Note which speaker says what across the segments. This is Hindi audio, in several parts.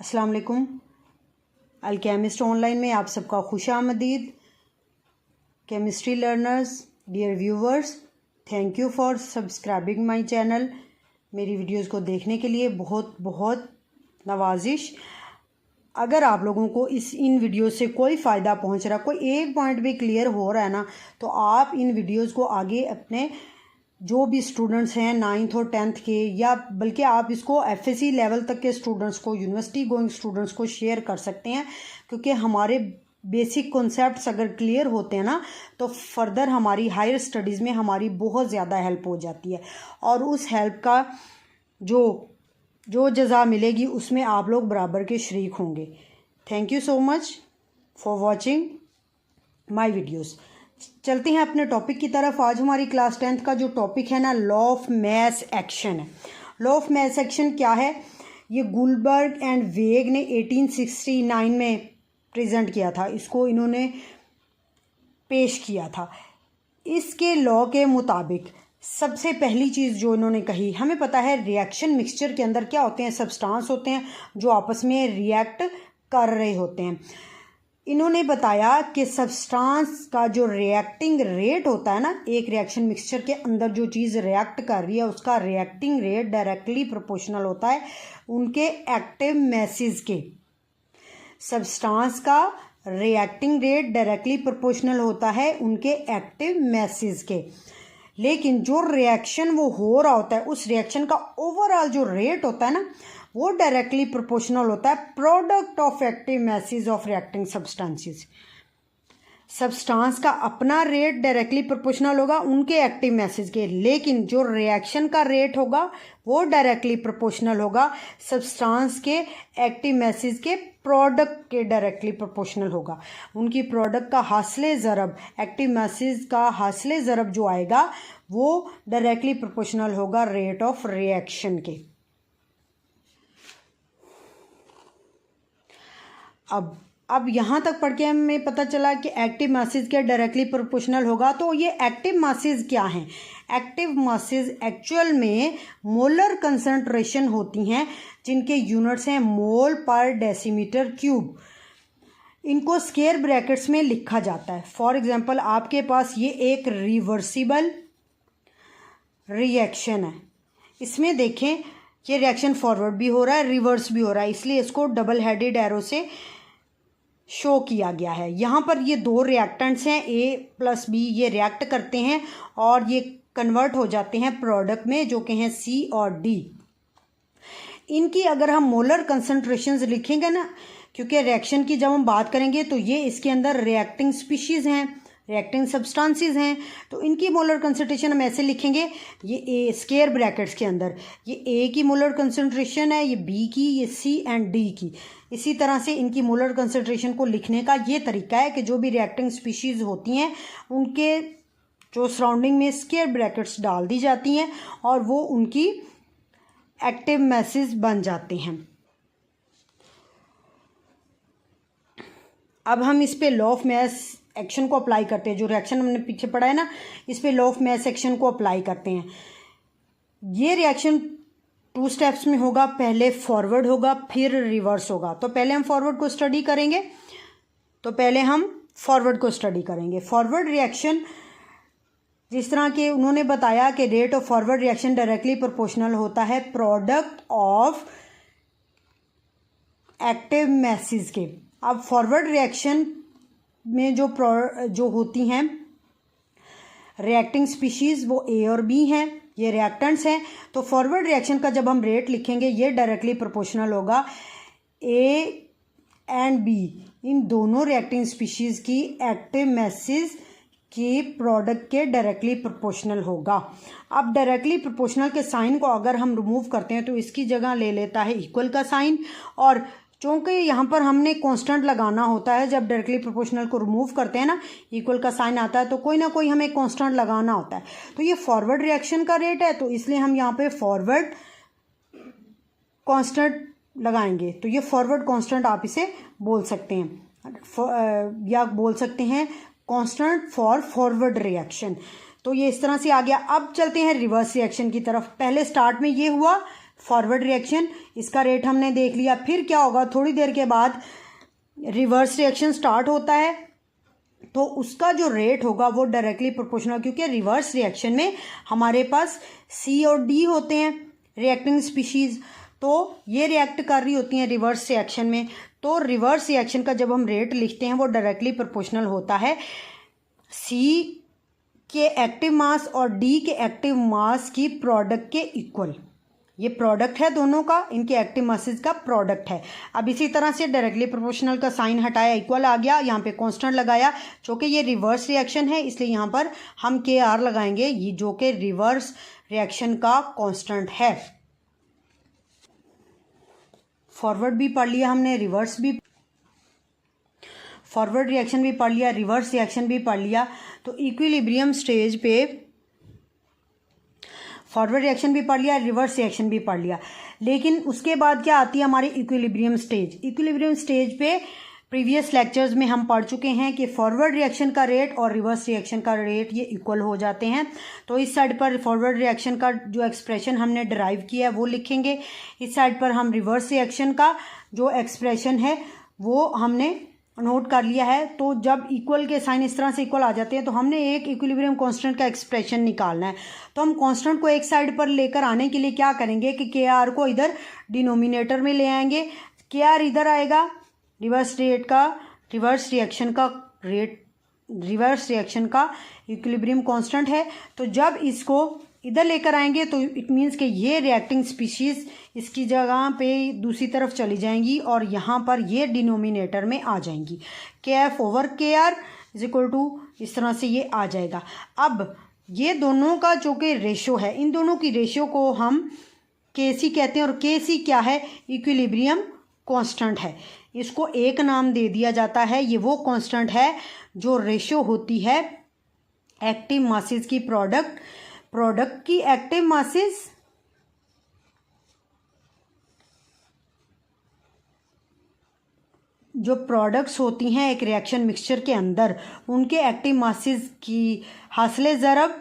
Speaker 1: अस्सलाम वालेकुम। अलकेमिस्ट ऑनलाइन में आप सबका खुशामदीद। Chemistry learners, dear viewers, thank you for subscribing my channel. मेरी वीडियोस को देखने के लिए बहुत बहुत नवाजिश। अगर आप लोगों को इन वीडियो से कोई फ़ायदा पहुंच रहा, कोई एक पॉइंट भी क्लियर हो रहा है ना, तो आप इन वीडियोस को आगे अपने जो भी स्टूडेंट्स हैं 9th और 10th के, या बल्कि आप इसको FSC लेवल तक के स्टूडेंट्स को, यूनिवर्सिटी गोइंग स्टूडेंट्स को शेयर कर सकते हैं। क्योंकि हमारे बेसिक कॉन्सेप्ट्स अगर क्लियर होते हैं ना, तो फर्दर हमारी हायर स्टडीज़ में हमारी बहुत ज़्यादा हेल्प हो जाती है। और उस हेल्प का जो जज़ा मिलेगी उसमें आप लोग बराबर के शरीक होंगे। Thank you so much for watching my videos. चलते हैं अपने टॉपिक की तरफ। आज हमारी क्लास 10th का जो टॉपिक है ना, लॉ ऑफ मास एक्शन है। लॉ ऑफ मास एक्शन क्या है? ये गुलबर्ग एंड वेग ने 1869 में प्रेजेंट किया था, इसको इन्होंने पेश किया था। इसके लॉ के मुताबिक सबसे पहली चीज़ जो इन्होंने कही, हमें पता है रिएक्शन मिक्सचर के अंदर क्या होते हैं, सब्सटेंस होते हैं जो आपस में रिएक्ट कर रहे होते हैं। इन्होंने बताया कि सब्सटेंस का जो रिएक्टिंग रेट होता है ना, एक रिएक्शन मिक्सचर के अंदर जो चीज़ रिएक्ट कर रही है उसका रिएक्टिंग रेट डायरेक्टली प्रोपोर्शनल होता है उनके एक्टिव मैसेज के। सब्सटेंस का रिएक्टिंग रेट डायरेक्टली प्रोपोर्शनल होता है उनके एक्टिव मैसेज के। लेकिन जो रिएक्शन वो हो रहा होता है, उस रिएक्शन का ओवरऑल जो रेट होता है ना, वो डायरेक्टली प्रोपोर्शनल होता है product of active message of reacting substances. Substance का अपना रेट डायरेक्टली प्रोपोर्शनल होगा उनके एक्टिव मैसेज के, लेकिन जो रिएक्शन का रेट होगा वो डायरेक्टली प्रोपोर्शनल होगा सब्सटेंस के एक्टिव मैसेज के प्रोडक्ट के डायरेक्टली प्रोपोर्शनल होगा। उनकी प्रोडक्ट का हासिले ज़रब, एक्टिव मैसेज का हासिले ज़रब जो आएगा वो डायरेक्टली प्रोपोर्शनल होगा रेट ऑफ रिएक्शन के। अब यहाँ तक पढ़ के हमें पता चला कि एक्टिव मासेज के डायरेक्टली प्रोपोर्शनल होगा। तो ये एक्टिव मासेज क्या हैं? एक्टिव मासेज एक्चुअल में मोलर कंसंट्रेशन होती हैं जिनके यूनिट्स हैं मोल पर डेसीमीटर क्यूब। इनको स्क्वायर ब्रैकेट्स में लिखा जाता है। फॉर एग्जांपल आपके पास ये एक रिवर्सिबल रिएक्शन है। इसमें देखें ये रिएक्शन फॉरवर्ड भी हो रहा है, रिवर्स भी हो रहा है, इसलिए इसको डबल हेडेड एरो से शो किया गया है। यहाँ पर ये दो रिएक्टेंट्स हैं A प्लस B, ये रिएक्ट करते हैं और ये कन्वर्ट हो जाते हैं प्रोडक्ट में जो कि हैं C और D। इनकी अगर हम मोलर कंसंट्रेशंस लिखेंगे ना, क्योंकि रिएक्शन की जब हम बात करेंगे तो ये इसके अंदर रिएक्टिंग स्पीशीज़ हैं, रिएक्टिंग सब्सटेंसेस हैं, तो इनकी मोलर कंसंट्रेशन हम ऐसे लिखेंगे, ये A स्क्वायर ब्रैकेट्स के अंदर ये A की मोलर कंसंट्रेशन है, ये B की, ये C एंड D की। इसी तरह से इनकी मोलर कंसंट्रेशन को लिखने का ये तरीका है कि जो भी रिएक्टिंग स्पीशीज़ होती हैं उनके जो सराउंडिंग में स्क्वायर ब्रैकेट्स डाल दी जाती हैं और वो उनकी एक्टिव मैसेज बन जाते हैं। अब हम इस पे लॉ ऑफ मास एक्शन को अप्लाई करते हैं। जो रिएक्शन हमने पीछे पढ़ा है ना, इस पे लॉ ऑफ मास एक्शन को अप्लाई करते हैं। ये रिएक्शन 2 स्टेप्स में होगा, पहले फॉरवर्ड होगा फिर रिवर्स होगा। तो पहले हम फॉरवर्ड को स्टडी करेंगे। फॉरवर्ड रिएक्शन जिस तरह के उन्होंने बताया कि rate of forward reaction directly proportional होता है प्रोडक्ट ऑफ एक्टिव मैसेज के। अब फॉरवर्ड रिएक्शन में जो होती हैं रिएक्टिंग स्पीशीज़ वो A और B हैं, ये रिएक्टेंट्स हैं। तो फॉरवर्ड रिएक्शन का जब हम रेट लिखेंगे ये डायरेक्टली प्रोपोर्शनल होगा A एंड B, इन दोनों रिएक्टिंग स्पीशीज़ की एक्टिव मैसेज की प्रोडक्ट के डायरेक्टली प्रोपोर्शनल होगा। अब डायरेक्टली प्रोपोर्शनल के साइन को अगर हम रिमूव करते हैं तो इसकी जगह ले लेता है इक्वल का साइन, और चूँकि यहाँ पर हमने कांस्टेंट लगाना होता है, जब डायरेक्टली प्रोपोर्शनल को रिमूव करते हैं ना, इक्वल का साइन आता है तो कोई ना कोई हमें कांस्टेंट लगाना होता है। तो ये फॉरवर्ड रिएक्शन का रेट है, तो इसलिए हम यहाँ पे फॉरवर्ड कांस्टेंट लगाएंगे। तो ये फॉरवर्ड कांस्टेंट आप इसे बोल सकते हैं, या बोल सकते हैं कांस्टेंट फॉर फॉरवर्ड रिएक्शन। तो ये इस तरह से आ गया। अब चलते हैं रिवर्स रिएक्शन की तरफ। पहले स्टार्ट में ये हुआ, फॉरवर्ड रिएक्शन, इसका रेट हमने देख लिया। फिर क्या होगा, थोड़ी देर के बाद रिवर्स रिएक्शन स्टार्ट होता है, तो उसका जो रेट होगा वो डायरेक्टली प्रोपोर्शनल, क्योंकि रिवर्स रिएक्शन में हमारे पास सी और डी होते हैं रिएक्टिंग स्पीशीज़, तो ये रिएक्ट कर रही होती हैं रिवर्स रिएक्शन में। तो रिवर्स रिएक्शन का जब हम रेट लिखते हैं वो डायरेक्टली प्रोपोर्शनल होता है सी के एक्टिव मास और डी के एक्टिव मास की प्रोडक्ट के इक्वल। ये प्रोडक्ट है दोनों का, इनके एक्टिव मासेस का प्रोडक्ट है। अब इसी तरह से डायरेक्टली प्रोपोर्शनल का साइन हटाया, इक्वल आ गया, यहाँ पे कांस्टेंट लगाया, चूँकि ये रिवर्स रिएक्शन है इसलिए यहाँ पर हम के आर लगाएंगे, ये जो कि रिवर्स रिएक्शन का कांस्टेंट है। फॉरवर्ड भी पढ़ लिया हमने, रिवर्स भी, फॉरवर्ड रिएक्शन भी पढ़ लिया, रिवर्स रिएक्शन भी पढ़ लिया। तो इक्विलिब्रियम स्टेज पे फॉरवर्ड रिएक्शन भी पढ़ लिया, रिवर्स रिएक्शन भी पढ़ लिया। लेकिन उसके बाद क्या आती है हमारी इक्विलिब्रियम स्टेज। इक्विलिब्रियम स्टेज पे प्रीवियस लेक्चर्स में हम पढ़ चुके हैं कि फॉरवर्ड रिएक्शन का रेट और रिवर्स रिएक्शन का रेट ये इक्वल हो जाते हैं। तो इस साइड पर फॉरवर्ड रिएक्शन का जो एक्सप्रेशन हमने डिराइव किया है वो लिखेंगे, इस साइड पर हम रिवर्स रिएक्शन का जो एक्सप्रेशन है वो हमने नोट कर लिया है। तो जब इक्वल के साइन इस तरह से इक्वल आ जाते हैं तो हमने एक इक्विलिब्रियम कांस्टेंट का एक्सप्रेशन निकालना है। तो हम कांस्टेंट को एक साइड पर लेकर आने के लिए क्या करेंगे कि के आर को इधर डिनोमिनेटर में ले आएंगे, के आर इधर आएगा, रिवर्स रिएक्शन का रेट, रिवर्स रिएक्शन का इक्विलिब्रियम कांस्टेंट है। तो जब इसको इधर लेकर आएंगे तो इट मीन्स कि ये रिएक्टिंग स्पीशीज़ इसकी जगह पे दूसरी तरफ चली जाएंगी और यहाँ पर ये डिनोमिनेटर में आ जाएंगी, के एफ ओवर के आर इज इक्वल टू, इस तरह से ये आ जाएगा। अब ये दोनों का जो कि रेशो है, इन दोनों की रेशो को हम के सी कहते हैं, और के सी क्या है, इक्विलिब्रियम कांस्टेंट है। इसको एक नाम दे दिया जाता है, ये वो कांस्टेंट है जो रेशो होती है एक्टिव मासेस की प्रोडक्ट की एक्टिव मासेस जो प्रोडक्ट्स होती हैं एक रिएक्शन मिक्सचर के अंदर, उनके एक्टिव मासेस की हासिले ज़रब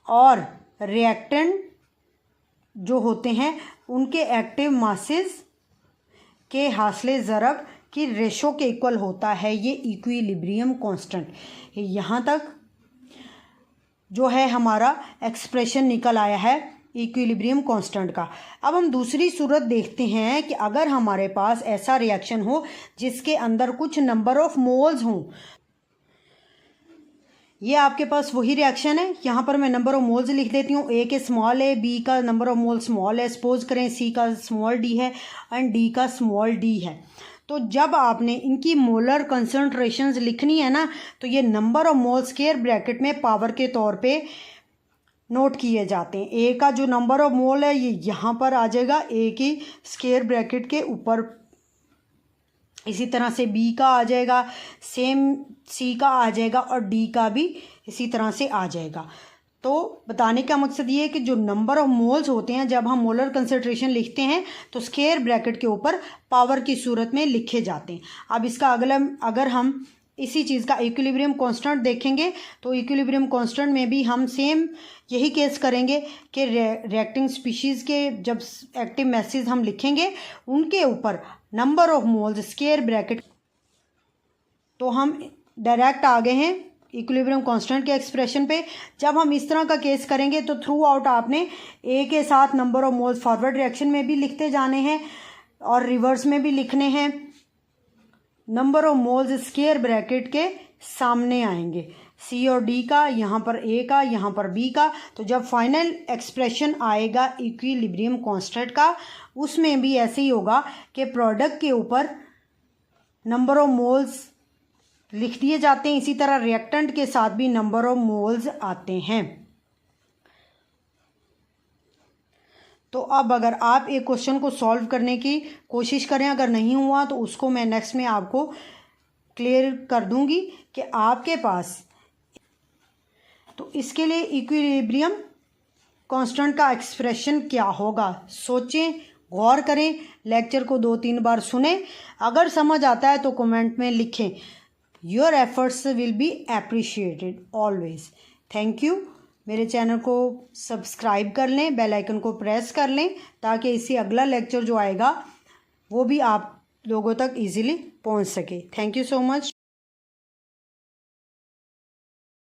Speaker 1: और रिएक्टेंट जो होते हैं उनके एक्टिव मासेस के हासिले ज़रब की रेशो के इक्वल होता है ये इक्विलिब्रियम कांस्टेंट। यहाँ तक जो है हमारा एक्सप्रेशन निकल आया है इक्विलिब्रियम कांस्टेंट का। अब हम दूसरी सूरत देखते हैं कि अगर हमारे पास ऐसा रिएक्शन हो जिसके अंदर कुछ नंबर ऑफ मोल्स हों, ये आपके पास वही रिएक्शन है, यहाँ पर मैं नंबर ऑफ मोल्स लिख देती हूँ, ए के स्मॉल है, बी का नंबर ऑफ मोल स्मॉल है, सपोज करें सी का स्मॉल डी है एंड डी का स्मॉल डी है। तो जब आपने इनकी मोलर कंसंट्रेशंस लिखनी है ना, तो ये number of mole square bracket में पावर के तौर पे नोट किए जाते हैं। ए का जो नंबर ऑफ मोल है ये यहाँ पर आ जाएगा ए की स्क्वायर ब्रैकेट के ऊपर, इसी तरह से बी का आ जाएगा, सेम सी का आ जाएगा और डी का भी इसी तरह से आ जाएगा। तो बताने का मकसद ये है कि जो नंबर ऑफ मोल्स होते हैं जब हम मोलर कंसंट्रेशन लिखते हैं तो स्क्वायर ब्रैकेट के ऊपर पावर की सूरत में लिखे जाते हैं। अब इसका अगर हम इसी चीज़ का इक्विलिब्रियम कांस्टेंट देखेंगे तो इक्विलिब्रियम कांस्टेंट में भी हम सेम यही केस करेंगे कि रिएक्टिंग स्पीशीज़ के जब एक्टिव मैसेज हम लिखेंगे उनके ऊपर number of moles square bracket, तो हम डायरेक्ट आ गए हैं इक्विलिब्रियम कांस्टेंट के एक्सप्रेशन पे। जब हम इस तरह का केस करेंगे तो थ्रू आउट आपने ए के साथ number of moles forward reaction में भी लिखते जाने हैं और रिवर्स में भी लिखने हैं, number of moles square bracket के सामने आएंगे, सी और डी का, यहाँ पर ए का, यहाँ पर बी का। तो जब फाइनल एक्सप्रेशन आएगा इक्विलिब्रियम कांस्टेंट का उसमें भी ऐसे ही होगा कि प्रोडक्ट के ऊपर नंबर ऑफ मोल्स लिख दिए जाते हैं, इसी तरह रिएक्टेंट के साथ भी नंबर ऑफ मोल्स आते हैं। तो अब अगर आप एक क्वेश्चन को सॉल्व करने की कोशिश करें, अगर नहीं हुआ तो उसको मैं नेक्स्ट में आपको क्लियर कर दूंगी कि आपके पास, तो इसके लिए इक्विलिब्रियम कांस्टेंट का एक्सप्रेशन क्या होगा सोचें, गौर करें, लेक्चर को 2-3 बार सुने, अगर समझ आता है तो कमेंट में लिखें। Your efforts will be appreciated always. Thank you. मेरे चैनल को सब्सक्राइब कर लें, बेल आइकन को प्रेस कर लें, ताकि इसी अगला लेक्चर जो आएगा वो भी आप लोगों तक इजीली पहुंच सके। Thank you so much.